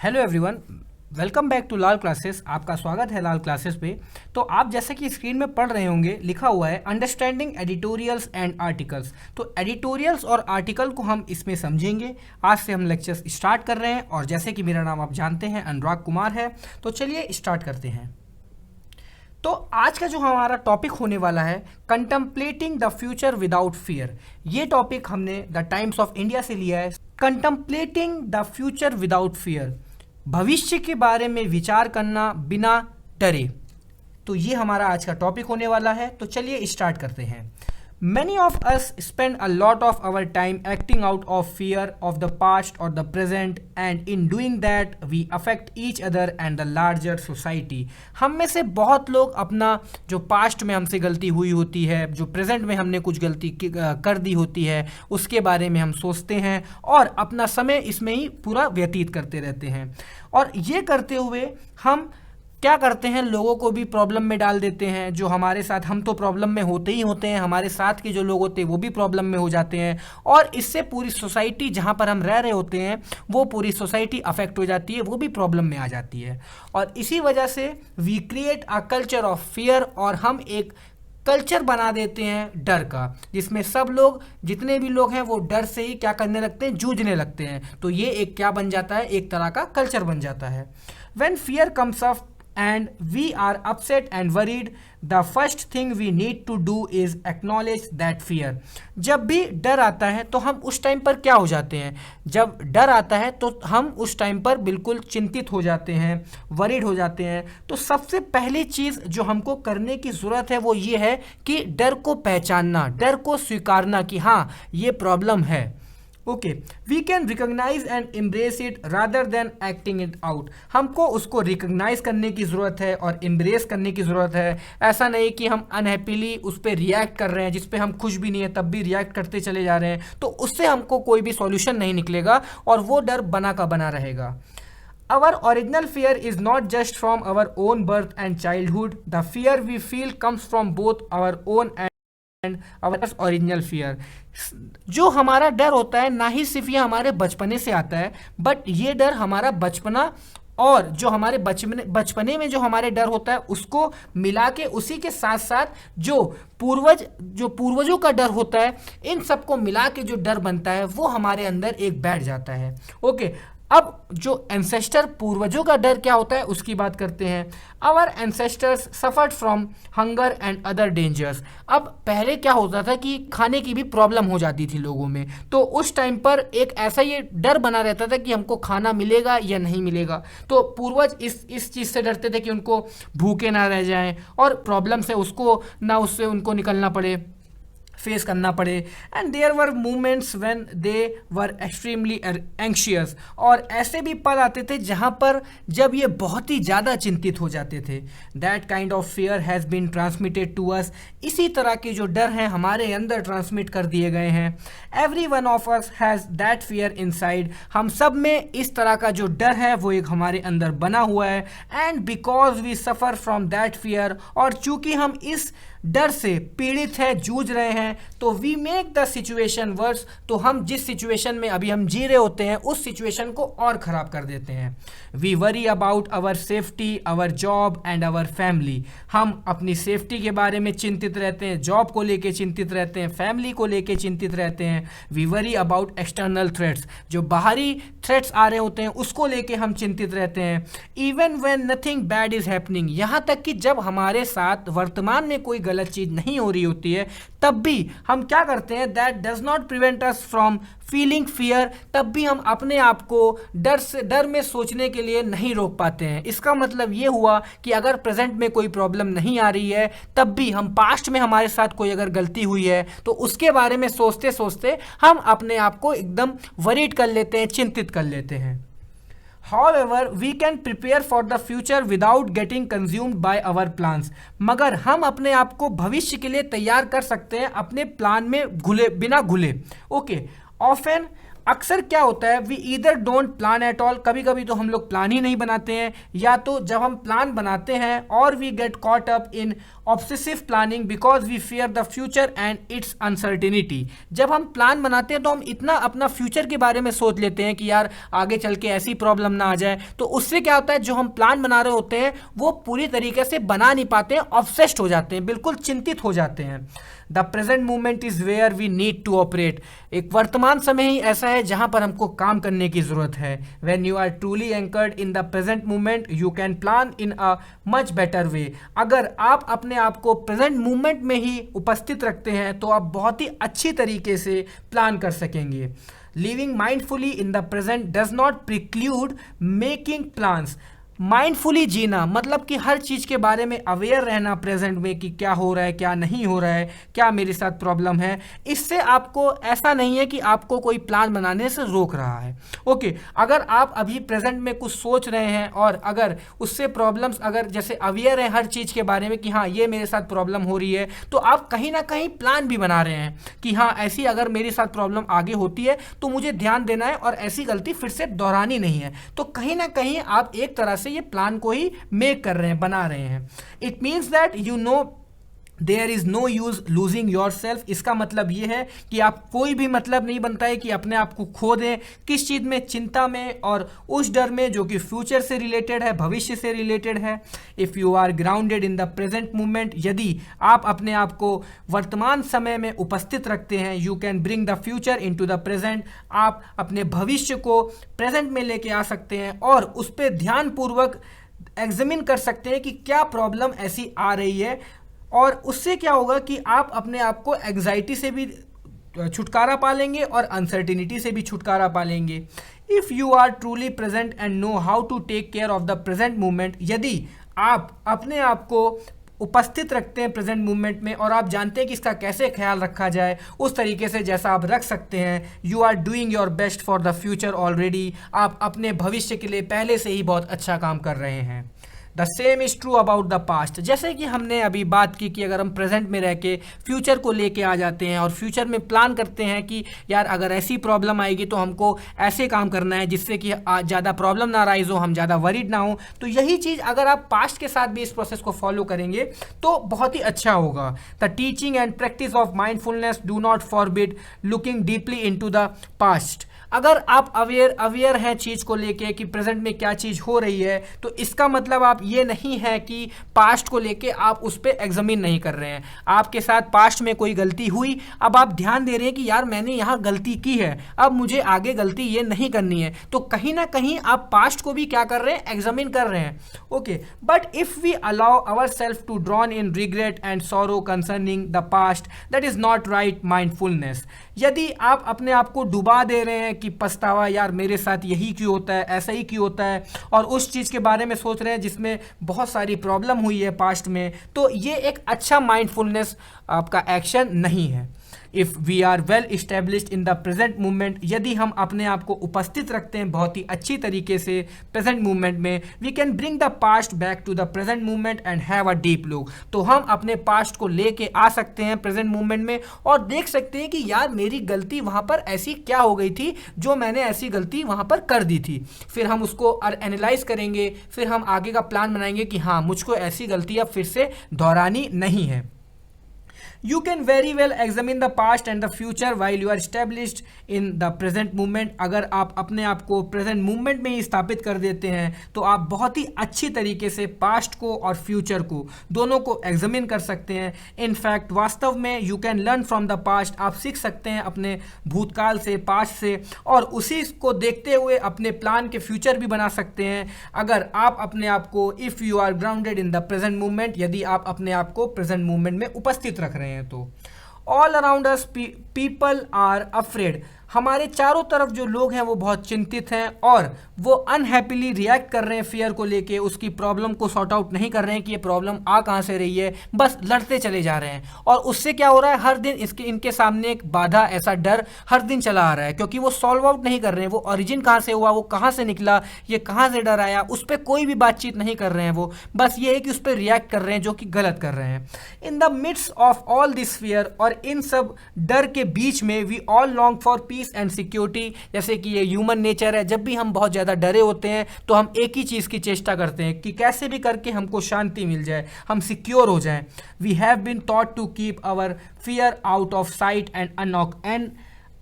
Hello everyone, welcome back to Lal classes. आपका स्वागत है लाल क्लासेस पे। तो आप जैसे कि स्क्रीन में पढ़ रहे होंगे, लिखा हुआ है अंडरस्टैंडिंग एडिटोरियल्स एंड आर्टिकल्स। तो एडिटोरियल्स और आर्टिकल को हम इसमें समझेंगे। आज से हम लेक्चर्स स्टार्ट कर रहे हैं और जैसे कि मेरा नाम आप जानते हैं अनुराग कुमार है, तो चलिए स्टार्ट करते हैं। तो आज का जो हमारा टॉपिक होने वाला है कंटम्पलेटिंग द फ्यूचर विदाउट फियर। ये टॉपिक हमने द टाइम्स ऑफ इंडिया से लिया है। कंटम्पलेटिंग द फ्यूचर विदाउट फियर, भविष्य के बारे में विचार करना बिना डरे। तो ये हमारा आज का टॉपिक होने वाला है। तो चलिए स्टार्ट करते हैं। Many of us spend a lot of our time acting out of fear of the past or the present, and in doing that we affect each other and the larger society. हम में से बहुत लोग अपना जो past में हमसे गलती हुई होती है, जो प्रेजेंट में हमने कुछ गलती कर दी होती है, उसके बारे में हम सोचते हैं और अपना समय इसमें ही पूरा व्यतीत करते रहते हैं। और ये करते हुए हम क्या करते हैं, लोगों को भी प्रॉब्लम में डाल देते हैं। जो हमारे साथ, हम तो प्रॉब्लम में होते ही होते हैं, हमारे साथ के जो लोग होते हैं वो भी प्रॉब्लम में हो जाते हैं और इससे पूरी सोसाइटी जहाँ पर हम रह रहे होते हैं वो पूरी सोसाइटी अफेक्ट हो जाती है, वो भी प्रॉब्लम में आ जाती है। और इसी वजह से we create a culture of fear, और हम एक कल्चर बना देते हैं डर का, जिसमें सब लोग, जितने भी लोग हैं वो डर से ही क्या करने लगते हैं, जूझने लगते हैं। तो ये एक क्या बन जाता है, एक तरह का कल्चर बन जाता है। When fear comes up and we are upset and worried, the first thing we need to do is acknowledge that fear. जब भी डर आता है तो हम उस टाइम पर क्या हो जाते हैं, जब डर आता है तो हम उस टाइम पर बिल्कुल चिंतित हो जाते हैं, वरीड हो जाते हैं। तो सबसे पहली चीज़ जो हमको करने की ज़रूरत है वो ये है कि डर को पहचानना, डर को स्वीकारना कि हाँ ये प्रॉब्लम है। Okay, we can recognise and embrace it rather than acting it out. हमको उसको रिकॉग्नाइज करने की ज़रूरत है और एम्ब्रेस करने की ज़रूरत है। ऐसा नहीं कि हम अनहैप्पीली उस पर रिएक्ट कर रहे हैं, जिस पे हम खुश भी नहीं है तब भी रिएक्ट करते चले जा रहे हैं, तो उससे हमको कोई भी सॉल्यूशन नहीं निकलेगा और वो डर बना का बना रहेगा। Our original fear is not just from our own birth and childhood. The fear we feel comes from both our own and original fear. जो हमारा डर होता है ना ही सिर्फ ये हमारे बचपने से आता है, बट ये डर हमारा बचपना और जो हमारे बचपने में जो हमारे डर होता है उसको मिला के, उसी के साथ साथ जो पूर्वजों का डर होता है, इन सबको मिला के जो डर बनता है वो हमारे अंदर एक बैठ जाता है। ओके, अब जो एंसेस्टर, पूर्वजों का डर क्या होता है उसकी बात करते हैं। Our ancestors suffered from hunger and other dangers. अब पहले क्या होता था कि खाने की भी प्रॉब्लम हो जाती थी लोगों में, तो उस टाइम पर एक ऐसा ये डर बना रहता था कि हमको खाना मिलेगा या नहीं मिलेगा। तो पूर्वज इस चीज़ से डरते थे कि उनको भूखे ना रह जाएं और प्रॉब्लम से उससे उनको निकलना पड़े, फेस करना पड़े। And there were moments when they were extremely anxious. और ऐसे भी पल आते थे जहाँ पर जब ये बहुत ही ज़्यादा चिंतित हो जाते थे। That kind of fear has been transmitted to us. इसी तरह के जो डर हैं हमारे अंदर ट्रांसमिट कर दिए गए हैं। Every one of us has that fear inside. हम सब में इस तरह का जो डर है वो एक हमारे अंदर बना हुआ है। And because we suffer from that fear, और चूंकि हम इस डर से पीड़ित है, जूझ रहे हैं, तो we make the situation worse. तो हम जिस सिचुएशन में अभी हम जी रहे होते हैं उस सिचुएशन को और ख़राब कर देते हैं। We worry about our safety, our job and our family. हम अपनी सेफ्टी के बारे में चिंतित रहते हैं, जॉब को लेके चिंतित रहते हैं, फैमिली को लेके चिंतित रहते हैं। We worry about external threats, जो बाहरी थ्रेट्स आ रहे होते हैं उसको लेके हम चिंतित रहते हैं। Even when nothing bad is happening, यहाँ तक कि जब हमारे साथ वर्तमान में कोई गलत चीज़ नहीं हो रही होती है तब भी हम क्या करते हैं, that does not prevent us from feeling fear. तब भी हम अपने आप को डर में सोचने के लिए नहीं रोक पाते हैं। इसका मतलब ये हुआ कि अगर प्रेजेंट में कोई प्रॉब्लम नहीं आ रही है तब भी हम पास्ट में हमारे साथ कोई अगर गलती हुई है तो उसके बारे में सोचते सोचते हम अपने आप को एकदम वरीड कर लेते हैं, चिंतित कर लेते हैं। However, we can prepare for the future without getting consumed by our plans. मगर हम अपने आप को भविष्य के लिए तैयार कर सकते हैं अपने प्लान में बिना घुले। ओके, often अक्सर क्या होता है, we either don't plan at all, कभी कभी तो हम लोग प्लान ही नहीं बनाते हैं, या तो जब हम प्लान बनाते हैं और we get caught up in obsessive planning because we fear the future and its uncertainty. जब हम प्लान बनाते हैं तो हम इतना अपना फ्यूचर के बारे में सोच लेते हैं कि यार आगे चल के ऐसी प्रॉब्लम ना आ जाए, तो उससे क्या होता है, जो हम प्लान बना रहे होते हैं वो पूरी तरीके से बना नहीं पाते हैं, ऑब्सेस्ड हो जाते हैं, बिल्कुल चिंतित हो जाते हैं। The present moment is where we need to operate. एक वर्तमान समय ही ऐसा है जहां पर हमको काम करने की जरूरत है। When you are truly anchored in the present moment you can plan in a much better way. अगर आप अपने आप को प्रेजेंट मोमेंट में ही उपस्थित रखते हैं तो आप बहुत ही अच्छी तरीके से प्लान कर सकेंगे। Living mindfully in the present does not preclude making plans. Mindfully जीना मतलब कि हर चीज़ के बारे में अवेयर रहना प्रेजेंट में, कि क्या हो रहा है, क्या नहीं हो रहा है, क्या मेरे साथ प्रॉब्लम है। इससे आपको ऐसा नहीं है कि आपको कोई प्लान बनाने से रोक रहा है। ओके, अगर आप अभी प्रेजेंट में कुछ सोच रहे हैं और अगर उससे प्रॉब्लम्स, अगर जैसे अवेयर है हर चीज़ के बारे में कि हाँ ये मेरे साथ प्रॉब्लम हो रही है, तो आप कहीं ना कहीं प्लान भी बना रहे हैं कि हाँ ऐसी अगर मेरे साथ प्रॉब्लम आगे होती है तो मुझे ध्यान देना है और ऐसी गलती फिर से दोहरानी नहीं है। तो कहीं ना कहीं आप एक तरह से ये प्लान को ही मेक कर रहे हैं, बना रहे हैं। It means that you know there is no use losing your self. इसका मतलब ये है कि आप कोई भी मतलब नहीं बनता है कि अपने आप को खो दें किस चीज़ में, चिंता में और उस डर में जो कि फ्यूचर से रिलेटेड है, भविष्य से रिलेटेड है। If you are grounded in the present moment, यदि आप अपने आप को वर्तमान समय में उपस्थित रखते हैं, you can bring the future into the present. आप अपने भविष्य को प्रेजेंट में लेके आ सकते हैं और उस पर ध्यानपूर्वक एग्जामिन कर सकते हैं कि क्या प्रॉब्लम ऐसी आ रही है, और उससे क्या होगा कि आप अपने आप को एग्जाइटी से भी छुटकारा पा लेंगे और अनसर्टिनिटी से भी छुटकारा पा लेंगे। If you are truly present and know how to take care of the present moment, यदि आप अपने आप को उपस्थित रखते हैं प्रेजेंट मोमेंट में और आप जानते हैं कि इसका कैसे ख्याल रखा जाए उस तरीके से जैसा आप रख सकते हैं, you are doing your best for the future already. आप अपने भविष्य के लिए पहले से ही बहुत अच्छा काम कर रहे हैं। The same is true about the past. जैसे कि हमने अभी बात की कि अगर हम प्रेजेंट में रह के फ्यूचर को लेके आ जाते हैं और फ्यूचर में प्लान करते हैं कि यार अगर ऐसी प्रॉब्लम आएगी तो हमको ऐसे काम करना है जिससे कि ज़्यादा प्रॉब्लम ना राइज हो, हम ज़्यादा वरीड ना हो, तो यही चीज़ अगर आप पास्ट के साथ भी इस प्रोसेस को फॉलो करेंगे तो बहुत ही अच्छा होगा। The teaching and practice of mindfulness do not forbid looking deeply into the past. अगर आप अवेयर हैं चीज़ को लेके कि प्रेजेंट में क्या चीज़ हो रही है, तो इसका मतलब आप ये नहीं है कि पास्ट को लेके आप उस पर एग्जामिन नहीं कर रहे हैं। आपके साथ पास्ट में कोई गलती हुई, अब आप ध्यान दे रहे हैं कि यार मैंने यहाँ गलती की है, अब मुझे आगे गलती ये नहीं करनी है, तो कहीं ना कहीं आप पास्ट को भी क्या कर रहे हैं, एग्जामिन कर रहे हैं। Okay, but if we allow our self to drown in regret and sorrow concerning the past, that is not right mindfulness. यदि आप अपने आप को डुबा दे रहे हैं कि पछतावा, यार मेरे साथ यही क्यों होता है, ऐसा ही क्यों होता है, और उस चीज़ के बारे में सोच रहे हैं जिसमें बहुत सारी प्रॉब्लम हुई है पास्ट में, तो ये एक अच्छा माइंडफुलनेस आपका एक्शन नहीं है। If we are well established in the present movement, यदि हम अपने आप को उपस्थित रखते हैं बहुत ही अच्छी तरीके से प्रेजेंट मूवमेंट में, we can bring the past back to the present movement and have a deep look. तो हम अपने पास्ट को लेके आ सकते हैं प्रेजेंट मूवमेंट में और देख सकते हैं कि यार मेरी गलती वहाँ पर ऐसी क्या हो गई थी जो मैंने ऐसी गलती वहाँ पर कर दी थी। फिर हम उसको एनालाइज करेंगे, फिर हम आगे का प्लान बनाएंगे कि हाँ मुझको ऐसी गलती अब फिर से दोहरानी नहीं है। You can very well examine the past and the future while you are established in the present moment। अगर आप अपने आप को प्रेजेंट मूवमेंट में ही स्थापित कर देते हैं तो आप बहुत ही अच्छी तरीके से पास्ट को और फ्यूचर को दोनों को एग्जामिन कर सकते हैं। इनफैक्ट वास्तव में you can learn from the past, आप सीख सकते हैं अपने भूतकाल से, पास्ट से, और उसी को देखते हुए अपने प्लान के फ्यूचर भी बना सकते हैं। अगर आप अपने आप को, if you are grounded in the present movement, यदि आप अपने आप को प्रेजेंट मूवमेंट में उपस्थित रख रहे हैं तो। All around us people are afraid. हमारे चारों तरफ जो लोग हैं वो बहुत चिंतित हैं और वो अनहैप्पीली रिएक्ट कर रहे हैं फियर को लेके, उसकी प्रॉब्लम को सॉर्ट आउट नहीं कर रहे हैं कि ये प्रॉब्लम आ कहाँ से रही है, बस लड़ते चले जा रहे हैं। और उससे क्या हो रहा है, हर दिन इनके सामने एक बाधा, ऐसा डर हर दिन चला आ रहा है, क्योंकि वो सॉल्व आउट नहीं कर रहे हैं, वो ओरिजिन कहाँ से हुआ, वो कहाँ से निकला, ये कहाँ से डर आया, उस पर कोई भी बातचीत नहीं कर रहे हैं। वो बस ये है कि उस पर रिएक्ट कर रहे हैं जो कि गलत कर रहे हैं। In the midst of all this fear, और इन सब डर के बीच में, we all long for peace peace and security, जैसे कि ये ह्यूमन नेचर है, जब भी हम बहुत ज़्यादा डरे होते हैं तो हम एक ही चीज़ की चेष्टा करते हैं कि कैसे भी करके हमको शांति मिल जाए, हम सिक्योर हो जाएं। We have been taught to keep our fear out of sight and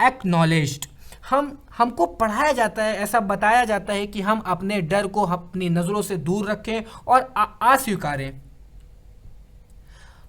acknowledged. हमको पढ़ाया जाता है, ऐसा बताया जाता है कि हम अपने डर को अपनी नज़रों से दूर रखें और अस्वीकारें।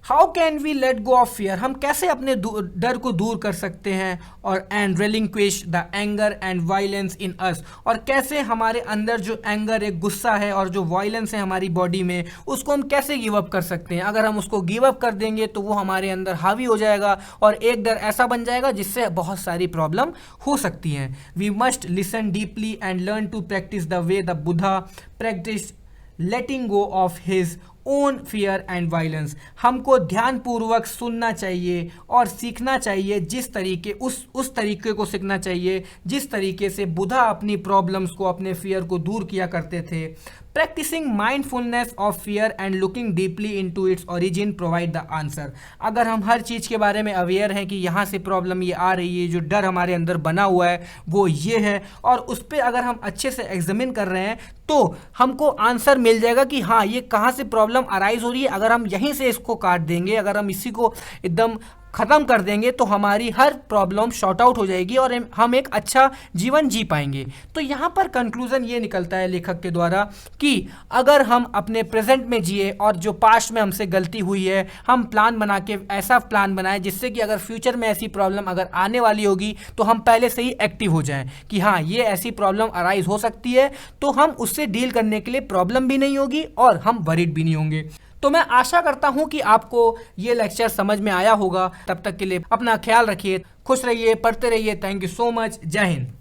How can we let go of fear, हम कैसे अपने डर को दूर कर सकते हैं, और and relinquish the anger and violence in us, और कैसे हमारे अंदर जो एंगर है, गुस्सा है और जो वायलेंस है हमारी बॉडी में, उसको हम कैसे गिव अप कर सकते हैं। अगर हम उसको गिव अप कर देंगे तो वो हमारे अंदर हावी हो जाएगा और एक डर ऐसा बन जाएगा जिससे बहुत सारी प्रॉब्लम हो सकती हैं। We must listen deeply and learn to practise the way the Buddha practise letting go of his own fear and violence. हमको ध्यानपूर्वक सुनना चाहिए और सीखना चाहिए, जिस तरीके उस तरीके को सीखना चाहिए जिस तरीके से बुद्धा अपनी प्रॉब्लम्स को, अपने फियर को दूर किया करते थे। Practising mindfulness of fear and looking deeply into its origin provide the answer. अगर हम हर चीज़ के बारे में अवेयर हैं कि यहाँ से प्रॉब्लम ये आ रही है, जो डर हमारे अंदर बना हुआ है वो ये है, और उस पर अगर हम अच्छे से एग्जामिन कर रहे हैं तो हमको आंसर मिल जाएगा कि हाँ ये कहाँ से प्रॉब्लम अराइज हो रही है। अगर हम यहीं से इसको काट देंगे, अगर हम इसी को एकदम ख़त्म कर देंगे तो हमारी हर प्रॉब्लम शॉर्ट आउट हो जाएगी और हम एक अच्छा जीवन जी पाएंगे। तो यहाँ पर कंक्लूज़न ये निकलता है लेखक के द्वारा कि अगर हम अपने प्रेजेंट में जिए और जो पास्ट में हमसे गलती हुई है, हम प्लान बना के ऐसा प्लान बनाएं जिससे कि अगर फ्यूचर में ऐसी प्रॉब्लम अगर आने वाली होगी तो हम पहले से ही एक्टिव हो जाएं कि हाँ ये ऐसी प्रॉब्लम अराइज हो सकती है, तो हम उससे डील करने के लिए प्रॉब्लम भी नहीं होगी और हम वरीड भी नहीं होंगे। तो मैं आशा करता हूं कि आपको ये लेक्चर समझ में आया होगा। तब तक के लिए अपना ख्याल रखिए, खुश रहिए, पढ़ते रहिए। Thank you so much. जय हिंद।